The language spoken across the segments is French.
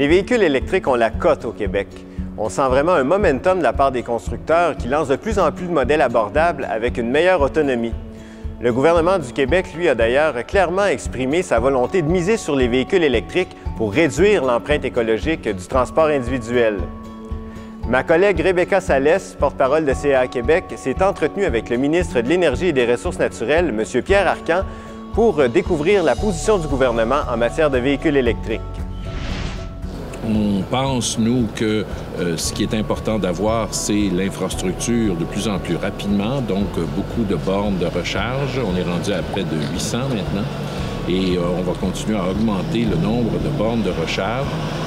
Les véhicules électriques ont la cote au Québec. On sent vraiment un momentum de la part des constructeurs qui lancent de plus en plus de modèles abordables avec une meilleure autonomie. Le gouvernement du Québec, lui, a d'ailleurs clairement exprimé sa volonté de miser sur les véhicules électriques pour réduire l'empreinte écologique du transport individuel. Ma collègue Rebecca Salès, porte-parole de CA Québec, s'est entretenue avec le ministre de l'Énergie et des Ressources naturelles, M. Pierre Arcan, pour découvrir la position du gouvernement en matière de véhicules électriques. On pense, nous, que ce qui est important d'avoir, c'est l'infrastructure de plus en plus rapidement, donc beaucoup de bornes de recharge. On est rendu à près de 800 maintenant. Et on va continuer à augmenter le nombre de bornes de recharge.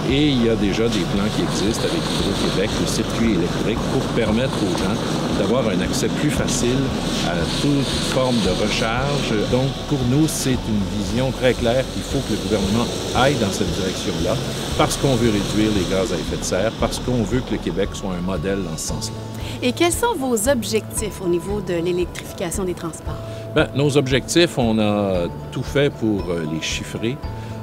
Et il y a déjà des plans qui existent avec Hydro-Québec, le circuit électrique, pour permettre aux gens d'avoir un accès plus facile à toute forme de recharge. Donc, pour nous, c'est une vision très claire qu'il faut que le gouvernement aille dans cette direction-là, parce qu'on veut réduire les gaz à effet de serre, parce qu'on veut que le Québec soit un modèle dans ce sens-là. Et quels sont vos objectifs au niveau de l'électrification des transports? Bien, nos objectifs, on a tout fait pour les chiffrer.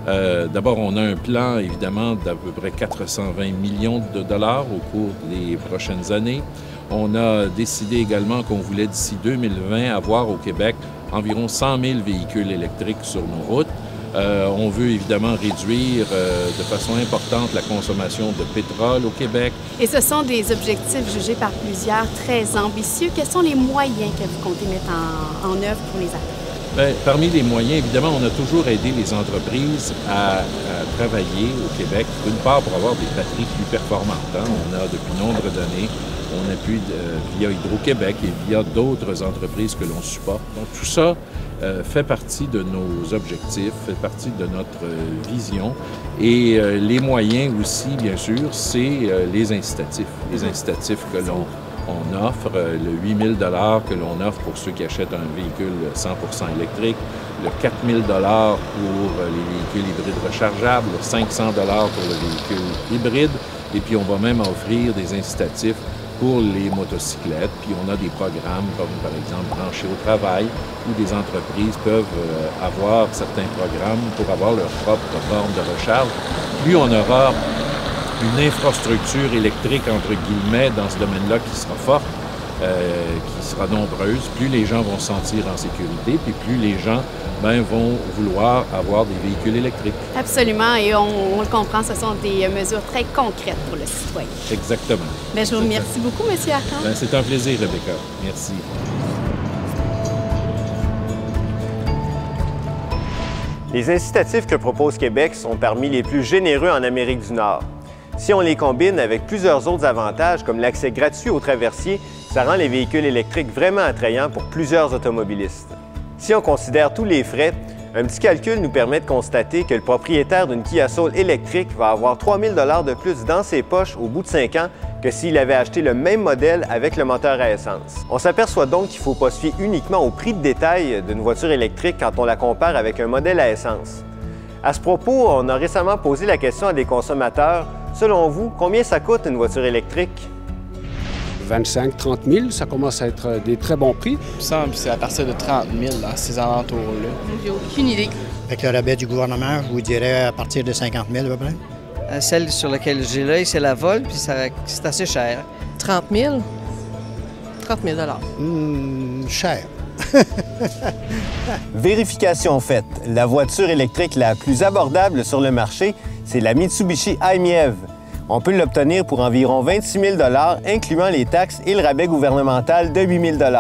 D'abord, on a un plan, évidemment, d'à peu près 420 millions de dollars au cours des prochaines années. On a décidé également qu'on voulait, d'ici 2020, avoir au Québec environ 100 000 véhicules électriques sur nos routes. On veut évidemment réduire de façon importante la consommation de pétrole au Québec. Et ce sont des objectifs jugés par plusieurs très ambitieux. Quels sont les moyens que vous comptez mettre en œuvre pour les atteindre? Bien, parmi les moyens, évidemment, on a toujours aidé les entreprises à travailler au Québec, d'une part pour avoir des batteries plus performantes. On a, depuis nombre d'années, on appuie via Hydro-Québec et via d'autres entreprises que l'on supporte. Donc, tout ça fait partie de nos objectifs, fait partie de notre vision. Et les moyens aussi, bien sûr, c'est les incitatifs. Les incitatifs que l'on offre, le 8 000 $ que l'on offre pour ceux qui achètent un véhicule 100% électrique, le 4 000 $ pour les véhicules hybrides rechargeables, le 500 $ pour le véhicule hybride, et puis on va même offrir des incitatifs pour les motocyclettes. Puis on a des programmes comme par exemple Brancher au travail, où des entreprises peuvent avoir certains programmes pour avoir leur propre borne de recharge. Plus on aura une infrastructure électrique, entre guillemets, dans ce domaine-là qui sera forte, qui sera nombreuse, plus les gens vont se sentir en sécurité, puis plus les gens vont vouloir avoir des véhicules électriques. Absolument, et on le comprend, ce sont des mesures très concrètes pour le citoyen. Exactement. Bien, je vous remercie beaucoup, M. Arcan. C'est un plaisir, Rebecca. Merci. Les incitatifs que propose Québec sont parmi les plus généreux en Amérique du Nord. Si on les combine avec plusieurs autres avantages, comme l'accès gratuit aux traversiers, ça rend les véhicules électriques vraiment attrayants pour plusieurs automobilistes. Si on considère tous les frais, un petit calcul nous permet de constater que le propriétaire d'une Kia Soul électrique va avoir 3 000 $ de plus dans ses poches au bout de 5 ans que s'il avait acheté le même modèle avec le moteur à essence. On s'aperçoit donc qu'il ne faut pas se fier uniquement au prix de détail d'une voiture électrique quand on la compare avec un modèle à essence. À ce propos, on a récemment posé la question à des consommateurs. Selon vous, combien ça coûte une voiture électrique? 25 000 30 000, ça commence à être des très bons prix. Il me semble que c'est à partir de 30 000, dans ces alentours-là. J'ai aucune idée. Avec le rabais du gouvernement, je vous dirais à partir de 50 000 à peu près. Celle sur laquelle j'ai l'œil, c'est la Volt, puis c'est assez cher. 30 000? 30 000 Cher. Vérification faite. La voiture électrique la plus abordable sur le marché, c'est la Mitsubishi i-MiEV. On peut l'obtenir pour environ 26 000 $, incluant les taxes et le rabais gouvernemental de 8 000 $.